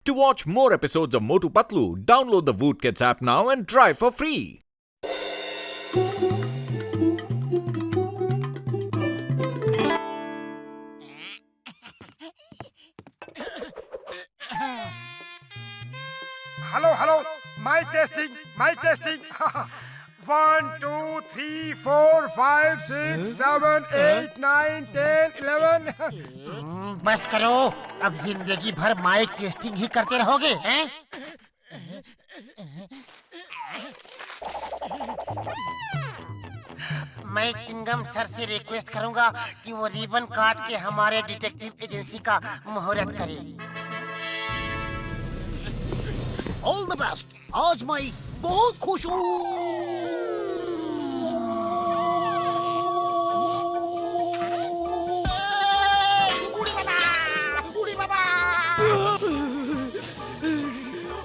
To watch more episodes of Motu Patlu, download the Voot Kids app now and try for free. Hello. Mic testing. 1, 2, 3, 4, 5, 6, 7, 8, 9, 10, 11. बस करो, अब जिंदगी भर mic testing ही करते रहोगे, हैं? मैं चिंगम सर से रिक्वेस्ट करूंगा कि वो रिबन काट के हमारे डिटेक्टिव एजेंसी का मुहूर्त करे। All the best. आज मैं बहुत खुश हूँ।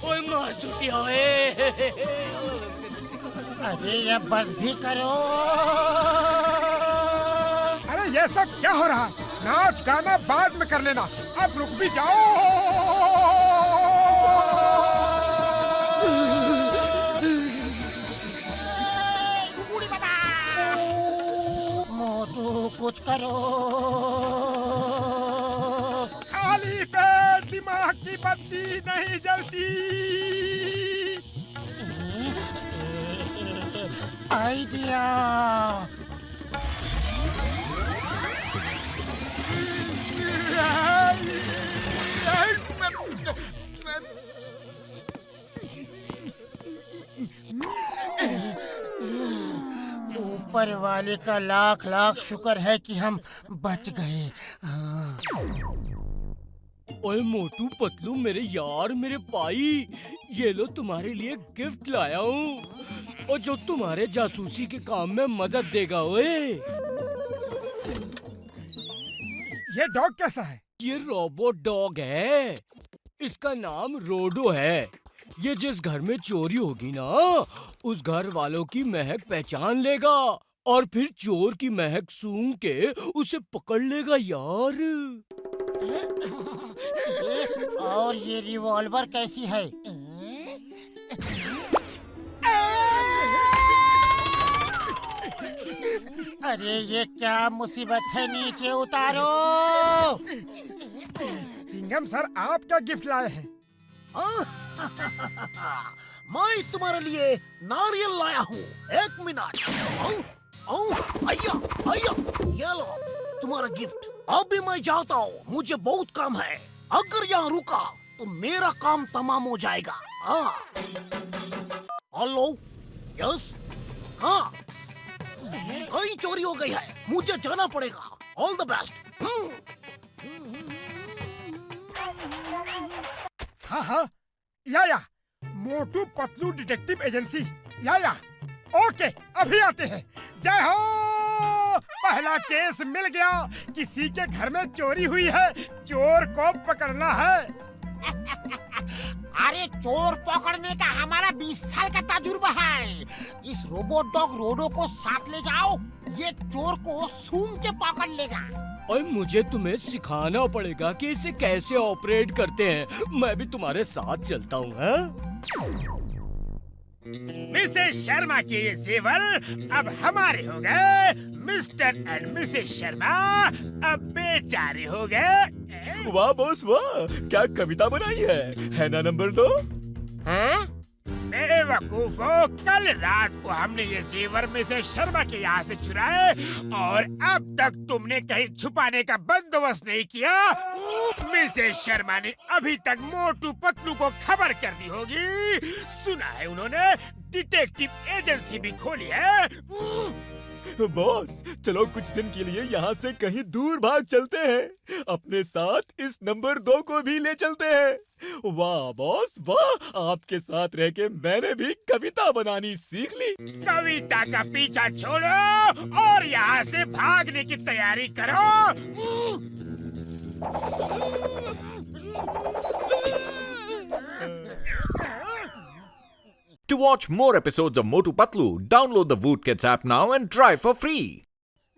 ओए मार चुटिया है। अरे ये बस भी करो। अरे ये सब क्या हो रहा है? नाच गाना बाद में कर लेना, अब रुक भी जाओ। मोटू कुछ करो। खाली पेट दिमाग की बत्ती नहीं जलती। आइडिया। ऊपर वाले का लाख लाख शुक्र है कि हम बच गए। ओए मोटू पतलू मेरे यार, मेरे भाई, ये लो तुम्हारे लिए गिफ्ट लाया हूँ और जो तुम्हारे जासूसी के काम में मदद देगा। ओए ये डॉग कैसा है? ये रोबोट डॉग है, इसका नाम रोडो है। ये जिस घर में चोरी होगी ना, उस घर वालों की महक पहचान लेगा और फिर चोर की महक सूंघ के उसे पकड़ लेगा यार। और ये रिवॉल्वर कैसी है? अरे ये क्या मुसीबत है, नीचे उतारो। चिंगम सर, आप क्या गिफ्ट लाए हैं? मैं तुम्हारे लिए नारियल लाया हूँ। 1 मिनट। आया, ये लो तुम्हारा गिफ्ट। अब भी मैं जाता हूँ, मुझे बहुत काम है। अगर यहाँ रुका तो मेरा काम तमाम हो जाएगा। हेलो, यस, हाँ, कहीं चोरी हो गई है, मुझे जाना पड़ेगा। All the best. हाँ, या मोटू पतलू डिटेक्टिव एजेंसी, या ओके, अभी आते हैं। जय हो। पहला केस मिल गया, किसी के घर में चोरी हुई है, चोर को पकड़ना है। अरे चोर पकड़ने का हमारा 20 साल का तजुर्बा है। इस रोबोट डॉग रोडो को साथ ले जाओ, ये चोर को सूंघ के पकड़ लेगा। और मुझे तुम्हें सिखाना पड़ेगा कि इसे कैसे ऑपरेट करते हैं। मैं भी तुम्हारे साथ चलता हूँ। मिसेस शर्मा के ये जेवर अब हमारे हो गए। मिस्टर एंड मिसेस शर्मा अब बेचारे हो गए। वाह बॉस वाह, क्या कविता बनाई है ना नंबर 2? बेवकूफो, कल रात को हमने ये जेवर मिसेस शर्मा के यहाँ से चुराए और अब तक तुमने कहीं छुपाने का बंदोबस्त नहीं किया। मिसेस शर्मा ने अभी तक मोटू पतलू को खबर कर दी होगी। सुना है उन्होंने डिटेक्टिव एजेंसी भी खोली है। बॉस चलो कुछ दिन के लिए यहाँ से कहीं दूर भाग चलते हैं। अपने साथ इस नंबर 2 को भी ले चलते हैं। वाह बॉस वाह, आपके साथ रह के मैंने भी कविता बनानी सीख ली। कविता का पीछा छोड़ो और यहाँ से भागने की तैयारी करो। To watch more episodes of Motu Patlu, download the Voot Kids app now and try for free.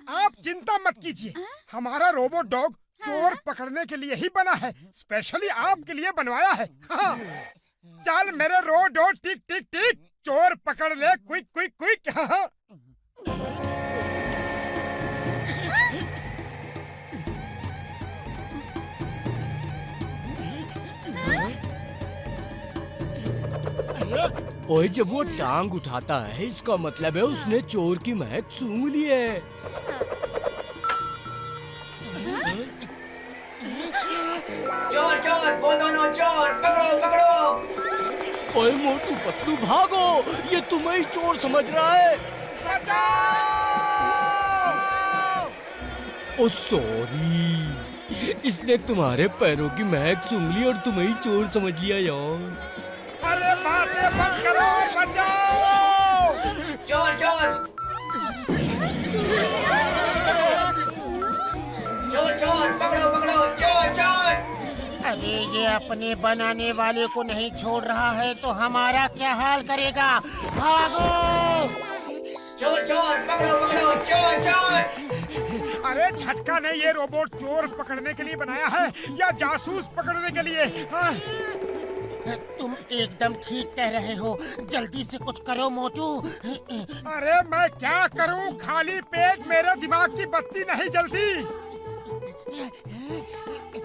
आप चिंता मत कीजिए, हमारा रोबोट डॉग चोर पकड़ने के लिए ही बना है, स्पेशली आपके लिए बनवाया है। हाँ। चल मेरे रोडो, टिक टिक टिक, चोर पकड़ ले, क्विक क्विक क्विक। हाँ। ओए जब वो टांग उठाता है इसका मतलब है उसने चोर की महक सूंघ ली है। चोर चोर, वो दोनों चोर, पकड़ो पकड़ो। ओए मोटू पतलू भागो, ये तुम्हें ही चोर समझ रहा है। ओ सॉरी, इसने तुम्हारे पैरों की महक सूंघ ली और तुम्हें ही चोर समझ लिया यार। अरे बातें बंद करो, बचाओ! चोर चोर, चोर चोर, पकड़ो पकड़ो, चोर चोर। अरे ये अपने बनाने वाले को नहीं छोड़ रहा है तो हमारा क्या हाल करेगा? भागो! चोर चोर, पकड़ो पकड़ो, चोर चोर। अरे झटका ने ये रोबोट चोर पकड़ने के लिए बनाया है या जासूस पकड़ने के लिए? हाँ? तुम एकदम ठीक कह रहे हो, जल्दी से कुछ करो मोटू। अरे मैं क्या करूं, खाली पेट मेरे दिमाग की बत्ती नहीं जलती।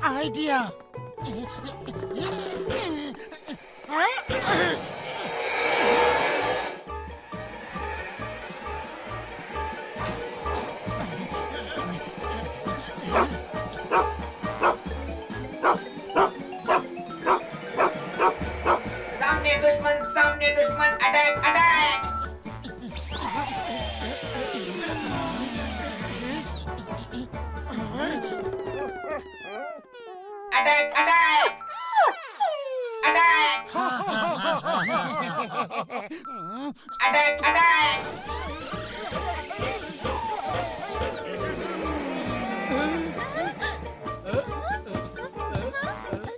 आइडिया। सामने दुश्मन, attack attack. Attack attack attack attack attack.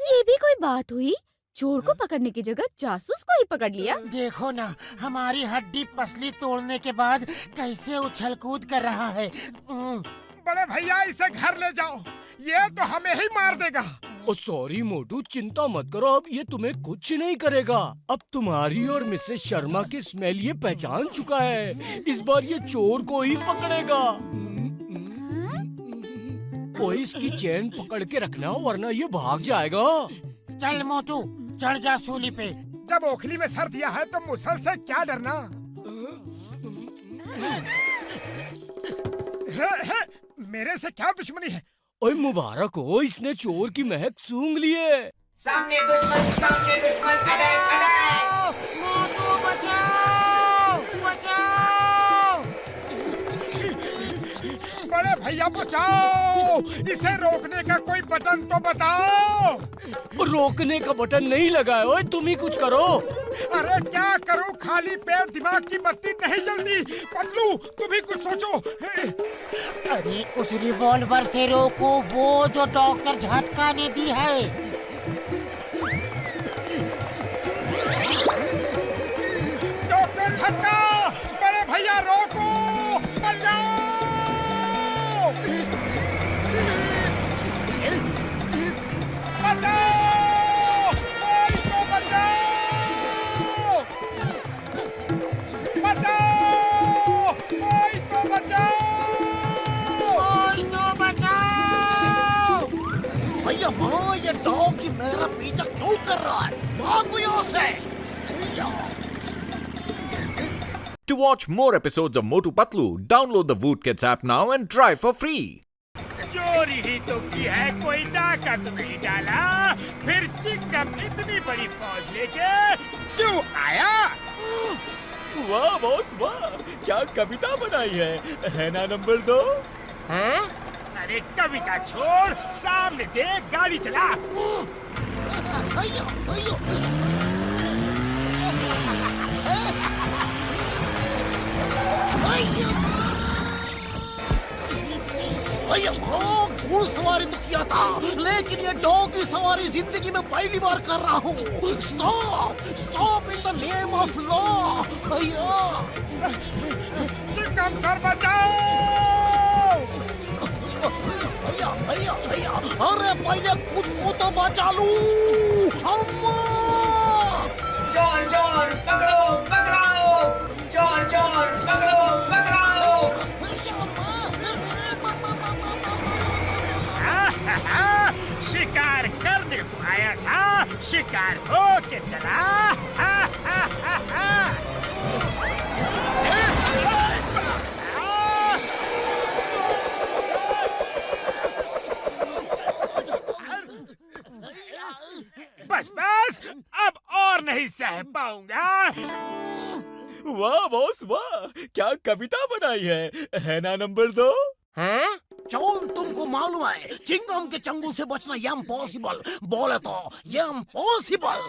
ये भी कोई बात हुई? चोर को पकड़ने की जगह जासूस को ही पकड़ लिया। देखो ना, हमारी हड्डी पसली तोड़ने के बाद कैसे उछल कूद कर रहा है। बड़े भैया इसे घर ले जाओ, ये तो हमें ही मार देगा। ओ सॉरी मोटू, चिंता मत करो, अब ये तुम्हें कुछ नहीं करेगा। अब तुम्हारी और मिसेस शर्मा की स्मेल ये पहचान चुका है, इस बार ये चोर को ही पकड़ेगा। कोई इसकी चेन पकड़ के रखना वरना ये भाग जाएगा। चल मोटू, चढ़ जा सूली पे। जब ओखली में सर दिया है तो मुसल से क्या डरना। मेरे से क्या दुश्मनी है? ओए मुबारक हो, इसने चोर की महक सूंघ ली है। सामने दुश्मन, अटैक अटैक। मोटू बचाओ, बचाओ! बड़े भैया बचाओ, इसे रोकने का कोई बटन तो बताओ। रोकने का बटन नहीं लगा है, ओए तुम ही कुछ करो। अरे क्या करूं, खाली पेट दिमाग की बत्ती नहीं जलती। पतलू तुम ही कुछ सोचो। अरे उस रिवॉल्वर से रोको, वो जो डॉक्टर झटका ने दी है। डॉक्टर झटका, बड़े भैया रोको, बचाओ! बचाओ! कोई तो बचाओ! बचाओ! कोई तो बचाओ! कोई तो बचाओ! भैया माँ, ये डॉग की मेरा पीछा क्यों कर रहा है? भागो यहाँ से! To watch more episodes of Motu Patlu, download the Voot Kids app now and try for free. चोरी ही तो की है, कोई डाका तो नहीं डाला। फिर चिंगम इतनी बड़ी फौज लेके क्यों आया? वाह बॉस वाह, क्या कविता बनाई है ना नंबर 2? अरे कविता छोड़, सामने देख, गाड़ी चला। भैया माँ, घुड़सवारी तो किया था, लेकिन ये डॉग की सवारी जिंदगी में पहली बार कर रहा हूँ। Stop, stop in the name of law. भैया चिंगम सर बचाओ! भैया भैया भैया भैया, अरे पहले खुद को तो बचा लूं। अम्मा! चोर चोर पकड़ो पकड़ो, चोर चोर पकड़ो पकड़ो। शिकार करने को आया था, शिकार हो के चला। बस बस, अब और नहीं सह पाऊंगा। वाह बॉस वाह, क्या कविता बनाई है ना नंबर 2? हैं? चौन तुमको मालूम है, चिंगम के चंगुल से बचना इम्पॉसिबल। बोले तो इम्पॉसिबल।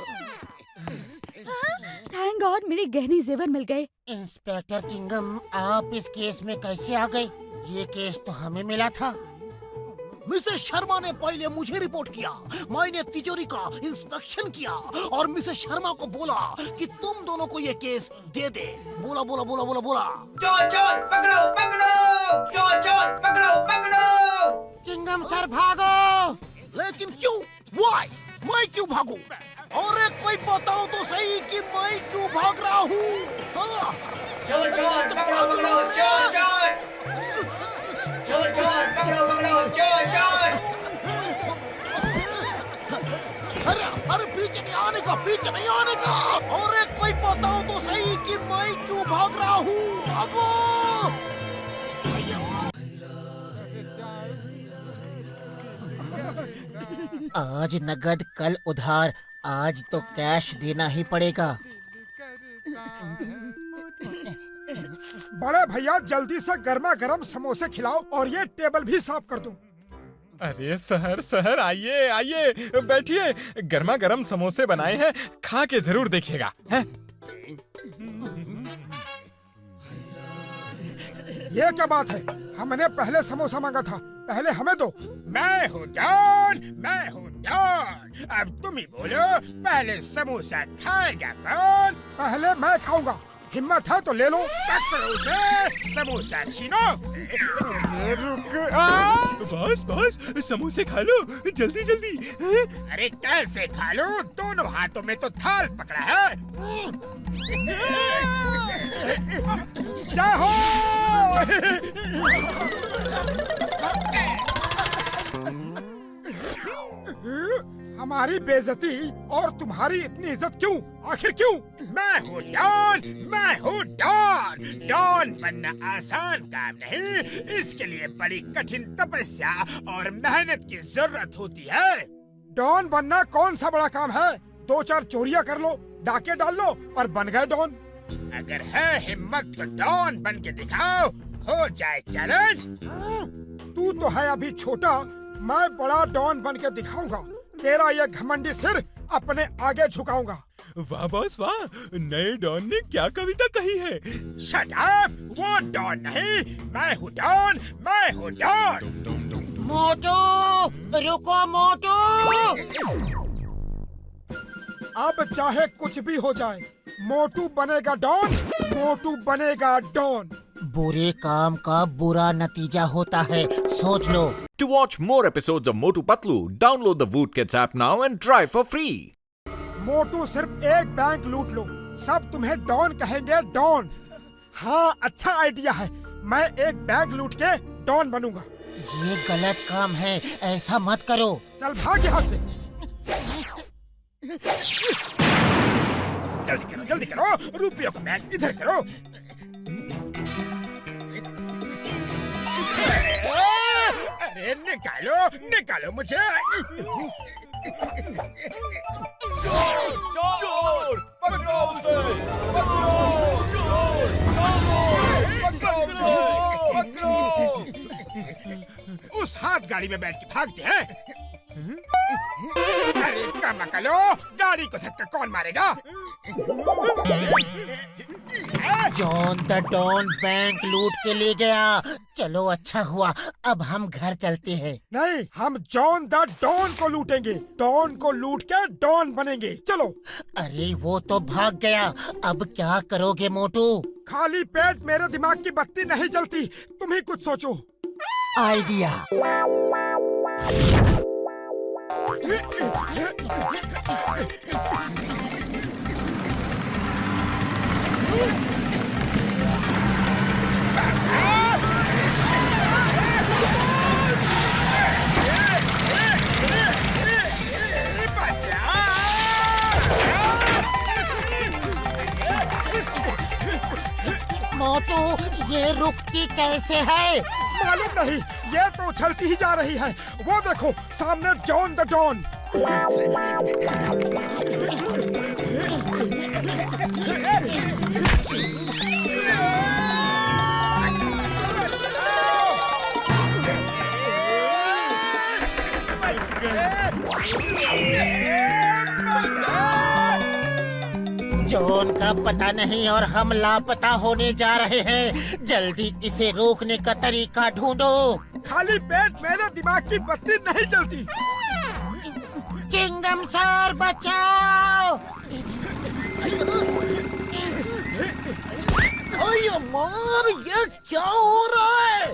थैंक गॉड मेरे गहने जेवर मिल गए। इंस्पेक्टर चिंगम, आप इस केस में कैसे आ गए? ये केस तो हमें मिला था। मिसेस शर्मा ने पहले मुझे रिपोर्ट किया, मैंने तिजोरी का इंस्पेक्शन किया और मिसेस शर्मा को बोला कि तुम दोनों को ये केस दे दे। बोला बोला बोला बोला बोला। चोर चोर पकड़ो पकड़ो, चोर चोर पकड़ो पकड़ो। चिंगम सर भागो। लेकिन क्यों? Why? मैं क्यों भागूं? और कोई बताओ तो सही कि मैं क्यों भाग रहा हूँ? हाँ? चोर चोर पकड़ो पकड़ो, चोर चोर, चोर चोर पकड़ो पकड़ो, चोर चोर। अरे अरे पीछे नहीं आने का, पीछे नहीं आने का। और कोई बताओ तो सही कि मैं क्यों भाग रहा हूँ? भागो! आज नगद कल उधार, आज तो कैश देना ही पड़ेगा। बड़े भैया जल्दी से गर्मा गर्म समोसे खिलाओ और ये टेबल भी साफ कर दो। अरे सर सर आइए आइए बैठिए, गर्मा गर्म समोसे बनाए हैं, खा के जरूर देखिएगा। हैं? ये क्या बात है? हमने पहले समोसा मांगा था, पहले हमें दो। मैं हूँ डॉन, मैं हूँ डॉन। अब तुम ही बोलो, पहले समोसा खाएगा कौन? पहले मैं खाऊंगा। हिम्मत है तो ले लो, पकड़ो उसे, समोसा छीनो। बस बस समोसे खा लो जल्दी जल्दी। अरे कैसे खा लो? दोनों हाथों में तो थाल पकड़ा है। जय हो। हमारी बेइज्जती और तुम्हारी इतनी इज्जत क्यों? आखिर क्यों? मैं हूँ डॉन, मैं हूँ डॉन। डॉन बनना आसान काम नहीं, इसके लिए बड़ी कठिन तपस्या और मेहनत की जरूरत होती है। डॉन बनना कौन सा बड़ा काम है? 2-4 चोरियां कर लो, डाके डाल लो और बन गए डॉन। अगर है हिम्मत तो डॉन बन के दिखाओ, हो जाए चैलेंज। तू तो है अभी छोटा, मैं बड़ा डॉन बन के दिखाऊंगा। तेरा ये घमंडी सिर अपने आगे झुकाऊंगा। वाह बॉस वाह, नए डॉन ने क्या कविता कही है? शट अप, वो डॉन नहीं, मैं हूँ डॉन, मैं हूँ डॉन। मोटू रुको, मोटू। अब चाहे कुछ भी हो जाए, मोटू बनेगा डॉन, मोटू बनेगा डॉन। बुरे काम का बुरा नतीजा होता है, सोच लो। To watch more episodes of Motu Patlu, download the Voot Kids app now and try for free. मोटू सिर्फ एक बैंक लूट लो, सब तुम्हें डॉन कहेंगे, डॉन। हाँ अच्छा आइडिया है, मैं एक बैंक लूट के डॉन बनूंगा। ये गलत काम है, ऐसा मत करो। चल भाग यहाँ से। जल्दी करो, रुपयों का बैग इधर करो। अरे निकालो, निकालो मुझे। चोर पकड़ो उसे, पकड़ो चोर, पकड़ो उसे, पकड़ो। उस हाथ गाड़ी में बैठ के भागते हैं। अरे कम करो, गाड़ी को धक्का कौन मारेगा? जॉन द डॉन बैंक लूट के ले गया। चलो अच्छा हुआ, अब हम घर चलते हैं। नहीं, हम जॉन द डॉन को लूटेंगे, डॉन को लूट के डॉन बनेंगे। चलो। अरे वो तो भाग गया, अब क्या करोगे मोटू? खाली पेट मेरे दिमाग की बत्ती नहीं जलती, तुम ही कुछ सोचो। आइडिया। मोटू, ये रुकती कैसे है? मालूम नहीं, ये तो उछलती ही जा रही है। वो देखो सामने जॉन द डॉन। जॉन का पता नहीं और हम लापता होने जा रहे हैं। जल्दी इसे रोकने का तरीका ढूंढो। खाली पेट मेरे दिमाग की बत्ती नहीं चलती। चिंगम सर बचाओ! अरे मार, ये क्या हो रहा है?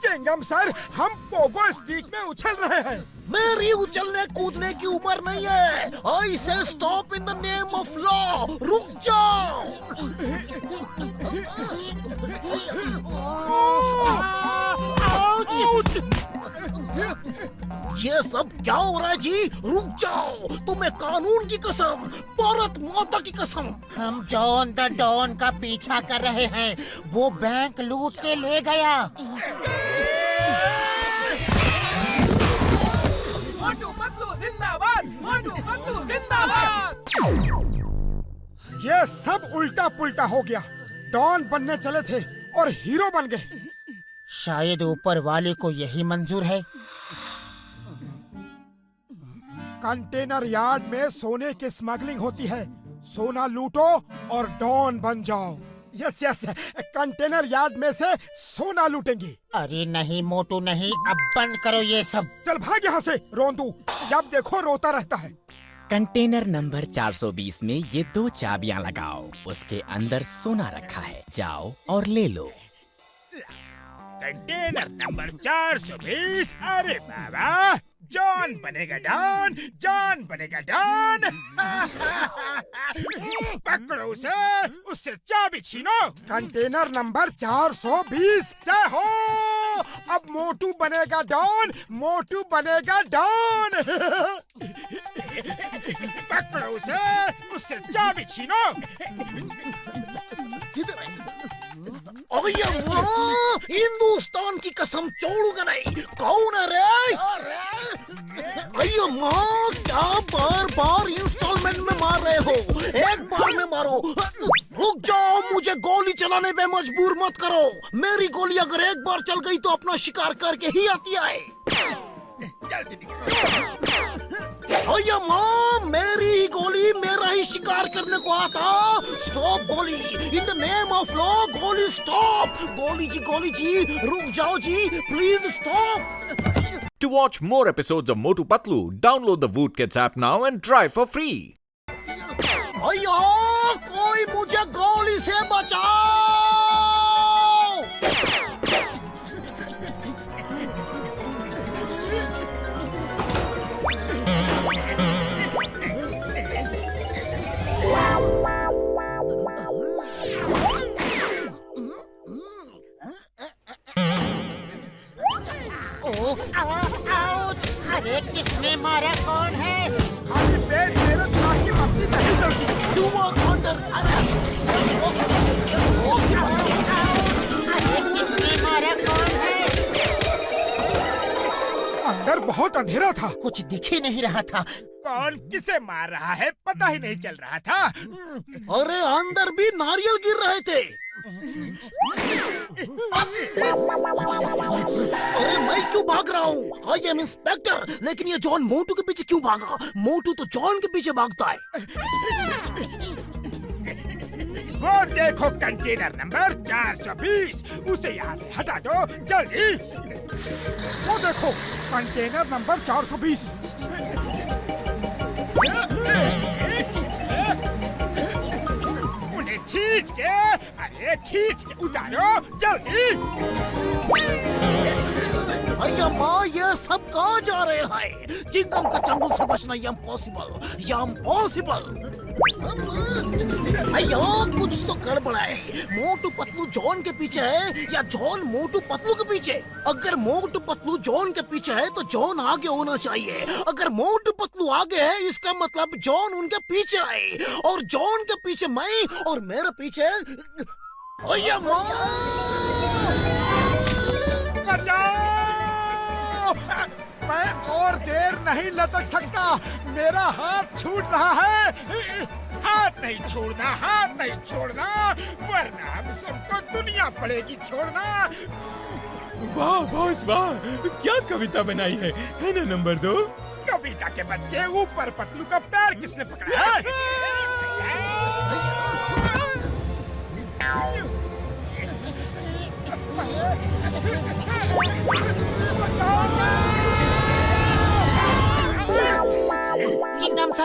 चिंगम सर, हम पोगो स्टिक में उछल रहे हैं। मेरी उछलने कूदने की उम्र नहीं है। आई से stop in the name of law. रुक जाओ। ये सब क्या हो रहा है जी? रुक जाओ। तुम्हें कानून की कसम, भारत माता की कसम। हम जॉन द डॉन का पीछा कर रहे हैं। वो बैंक लूट के ले गया। ये सब उल्टा पुल्टा हो गया। डॉन बनने चले थे और हीरो बन गए। शायद ऊपर वाले को यही मंजूर है। कंटेनर यार्ड में सोने की स्मगलिंग होती है। सोना लूटो और डॉन बन जाओ। यस यस, कंटेनर यार्ड में से सोना लूटेंगे। अरे नहीं मोटू नहीं, अब बंद करो ये सब। चल भाग यहाँ से रोंदू, जब देखो रोता रहता है। कंटेनर नंबर 420 में ये 2 चाबियां लगाओ। उसके अंदर सोना रखा है, जाओ और ले लो। Container number 420। अरे बाबा, जॉन बनेगा डॉन, जॉन बनेगा डॉन। पकड़ो उसे, उससे चाबी छीनो। Container number 420। जय हो, अब मोटू बनेगा डॉन, मोटू बनेगा डॉन। पकड़ो उसे, उससे चाबी छीनो। अरे माँ, हिंदुस्तान की कसम छोड़ूंगा नहीं। कौन है रे? अरे माँ, क्या बार बार इंस्टॉलमेंट में मार रहे हो? एक बार में मारो। रुक जाओ, मुझे गोली चलाने पे मजबूर मत करो। मेरी गोली अगर एक बार चल गई तो अपना शिकार करके ही आती है। अरे माँ, मेरी ही गोली, मेरा ही शिकार करने को आता। Stop Goli, in the name of law. Goli stop. Goli ji, रुक जाओ जी, please stop. To watch more episodes of Motu Patlu, download the Voot Kids app now and try for free. अयो, कोई मुझे गोली से बचाओ। आउच! अरे किसने मारा? कौन है? खाली पेट मेरे दिमाग की बत्ती नहीं चलती। You are under arrest. अरे किसने मारा? कौन है? अंदर बहुत अंधेरा था, कुछ दिख ही नहीं रहा था। कौन किसे मार रहा है पता ही नहीं चल रहा था। अरे अंदर भी नारियल गिर रहे थे। अरे मैं क्यों भाग रहा हूँ? I am inspector. लेकिन ये जॉन मोटू के पीछे क्यों भागा? मोटू तो जॉन के पीछे भागता है। वो देखो कंटेनर नंबर 420, उसे यहाँ से हटा दो जल्दी। वो देखो कंटेनर नंबर 420। उन्हें खींच के, अरे इसे खींच के उतारो जल्दी। भैया माँ ये सब कहाँ जा रहे हैं? चिंगम का चंगुल से बचना इम्पॉसिबल, भैया कुछ तो गड़बड़ है। मोटू पतलू जॉन के पीछे है या जॉन मोटू पतलू के पीछे? अगर मोटू पतलू जॉन के पीछे है तो जॉन आगे होना चाहिए। अगर मोटू पतलू आगे है इसका मतलब जॉन उनके पीछे है, और जॉन के पीछे मैं और मेरे पीछे भैया माँ। बचाओ! मैं और देर नहीं लटक सकता, मेरा हाथ छूट रहा है। हाथ नहीं छोड़ना, वरना हम सबको दुनिया पड़ेगी छोड़ना। वाह बॉस वाह, क्या कविता बनाई है ना नंबर 2? कविता के बच्चे, ऊपर पतलू का पैर किसने पकड़ा है?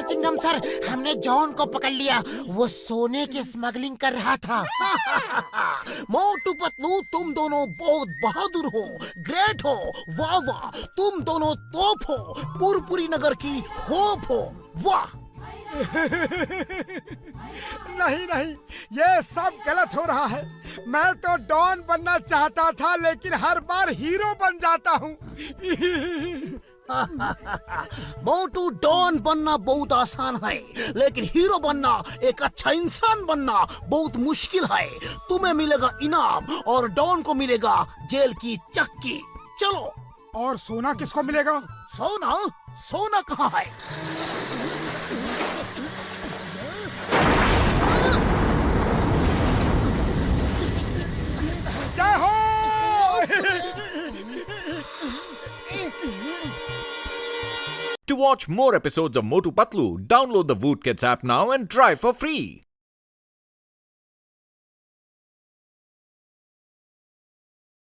चिंगम सर, हमने जॉन को पकड़ लिया। वो सोने की स्मगलिंग कर रहा था। मोटू पतलू तुम दोनों बहुत बहादुर हो, ग्रेट हो, वाह वाह। तुम दोनों तोप हो, पुरपुरी नगर की होप हो, वाह। नहीं, ये सब गलत हो रहा है। मैं तो डॉन बनना चाहता था, लेकिन हर बार हीरो बन जाता हूँ। मोटू डॉन बनना बहुत आसान है, लेकिन हीरो बनना, एक अच्छा इंसान बनना बहुत मुश्किल है। तुम्हें मिलेगा इनाम और डॉन को मिलेगा जेल की चक्की। चलो। और सोना किसको मिलेगा? सोना कहाँ है? जय हो! To watch more episodes of Motu Patlu, download the Voot Kids app now and try for free.